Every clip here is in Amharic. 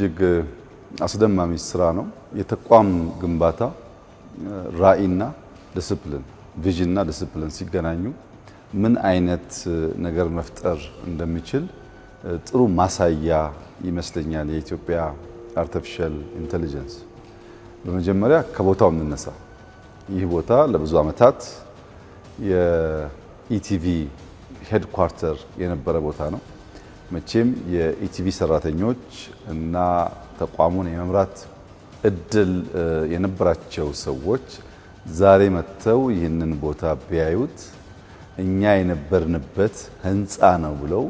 እጅግ አስደማሚ ስራ ነው። የተቋም ግንባታ ራዕይና ዲሲፕሊን ቪዥንና ዲሲፕሊን ሲገናኙ ምን አይነት ነገር መፍጠር እንደሚችል ጥሩ ማሳያ ይመስለኛል የኢትዮጵያ አርቲፊሻል ኢንተለጀንስ። በመጀመሪያ ከቦታው እንነሳ። ይህ ቦታ ለብዙ ዓመታት የኢቲቪ ሄድኳርተር የነበረ ቦታ ነው። መቼም የኢቲቪ ሰራተኞች እና ተቋሙን የመምራት እድል የነበራቸው ሰዎች ዛሬ መጥተው ይህንን ቦታ ቢያዩት እኛ የነበርንበት ህንፃ ነው ብለው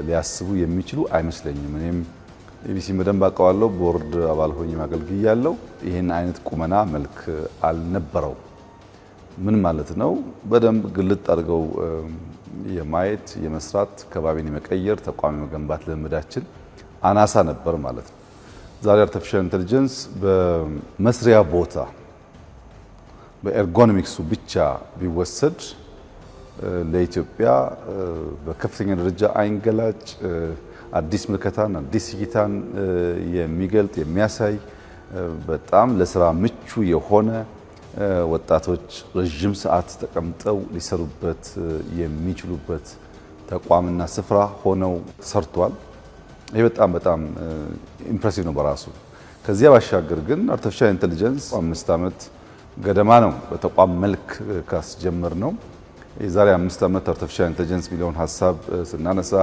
ሊያስቡ የሚችሉ አይመስለኝም። እኔም ኢቢሲ በደንብ አውቀዋለሁ፣ ቦርድ አባል ሆኜ አገልግያለሁ። ይህን አይነት ቁመና መልክ አልነበረው። ምን ማለት ነው? በደንብ ግልጥ አድርገው የማየት የመስራት ከባቢን የመቀየር ተቋም የመገንባት ልምዳችን አናሳ ነበር ማለት ነው። ዛሬ አርቲፊሻል ኢንተለጀንስ በመስሪያ ቦታ በኤርጎኖሚክሱ ብቻ ቢወሰድ ለኢትዮጵያ በከፍተኛ ደረጃ አይንገላጭ አዲስ ምልከታን አዲስ እይታን የሚገልጥ የሚያሳይ በጣም ለስራ ምቹ የሆነ ወጣቶች ረጅም ሰዓት ተቀምጠው ሊሰሩበት የሚችሉበት ተቋምና ስፍራ ሆነው ተሰርቷል። ይሄ በጣም ኢምፕሬሲቭ ነው በራሱ። ከዚያ ባሻገር ግን አርቲፊሻል ኢንተለጀንስ 5 ዓመት ገደማ ነው በተቋም መልክ ካስጀመር ነው። የዛሬ 5 ዓመት አርቲፊሻል ኢንተለጀንስ ሚሊዮን ሀሳብ ስናነሳ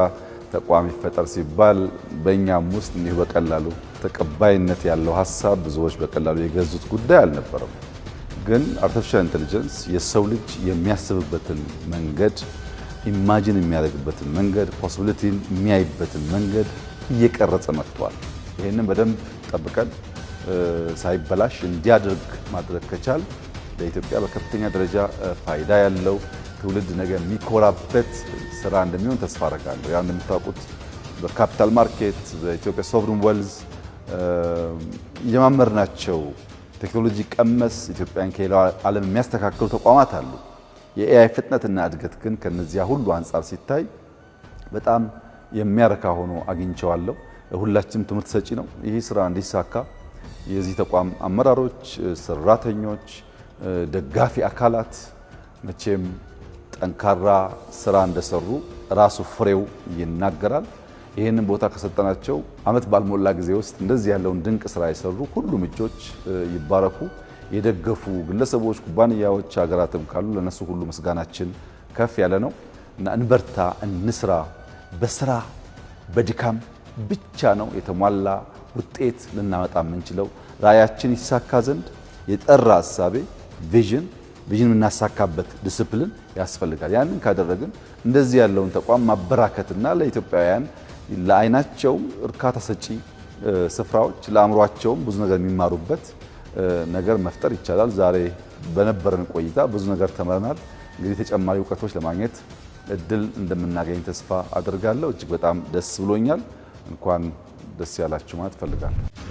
ተቋም ይፈጠር ሲባል በእኛም ውስጥ እንዲሁ በቀላሉ ተቀባይነት ያለው ሀሳብ ብዙዎች በቀላሉ የገዙት ጉዳይ አልነበረም። ግን አርቲፊሻል ኢንተለጀንስ የሰው ልጅ የሚያስብበትን መንገድ ኢማጂን የሚያደርግበትን መንገድ ፖሲቢሊቲን የሚያይበትን መንገድ እየቀረጸ መጥቷል። ይህንን በደንብ ጠብቀን ሳይበላሽ እንዲያደርግ ማድረግ ከቻል ለኢትዮጵያ በከፍተኛ ደረጃ ፋይዳ ያለው ትውልድ ነገ የሚኮራበት ስራ እንደሚሆን ተስፋ አደርጋለሁ። ያ እንደምታውቁት በካፒታል ማርኬት በኢትዮጵያ ሶቨሪን ዌልዝ የማመርናቸው ቴክኖሎጂ ቀመስ ኢትዮጵያን ከሌላው ዓለም የሚያስተካክሉ ተቋማት አሉ። የኤአይ ፍጥነትና እድገት ግን ከነዚያ ሁሉ አንጻር ሲታይ በጣም የሚያረካ ሆኖ አግኝቼዋለሁ። ሁላችንም ትምህርት ሰጪ ነው። ይህ ስራ እንዲሳካ የዚህ ተቋም አመራሮች፣ ሰራተኞች፣ ደጋፊ አካላት መቼም ጠንካራ ስራ እንደሰሩ ራሱ ፍሬው ይናገራል። ይህንን ቦታ ከሰጠናቸው ዓመት ባልሞላ ጊዜ ውስጥ እንደዚህ ያለውን ድንቅ ስራ የሰሩ ሁሉም እጆች ይባረኩ። የደገፉ ግለሰቦች፣ ኩባንያዎች፣ ሀገራትም ካሉ ለነሱ ሁሉ ምስጋናችን ከፍ ያለ ነው እና እንበርታ፣ እንስራ። በስራ በድካም ብቻ ነው የተሟላ ውጤት ልናመጣ የምንችለው። ራዕያችን ይሳካ ዘንድ የጠራ ሀሳቤ ቪዥን የምናሳካበት ዲሲፕሊን ያስፈልጋል። ያንን ካደረግን እንደዚህ ያለውን ተቋም ማበራከትና ለኢትዮጵያውያን ለዓይናቸው እርካታ ሰጪ ስፍራዎች ለአእምሯቸውም ብዙ ነገር የሚማሩበት ነገር መፍጠር ይቻላል። ዛሬ በነበረን ቆይታ ብዙ ነገር ተምረናል። እንግዲህ ተጨማሪ እውቀቶች ለማግኘት እድል እንደምናገኝ ተስፋ አድርጋለሁ። እጅግ በጣም ደስ ብሎኛል። እንኳን ደስ ያላችሁ ማለት እፈልጋለሁ።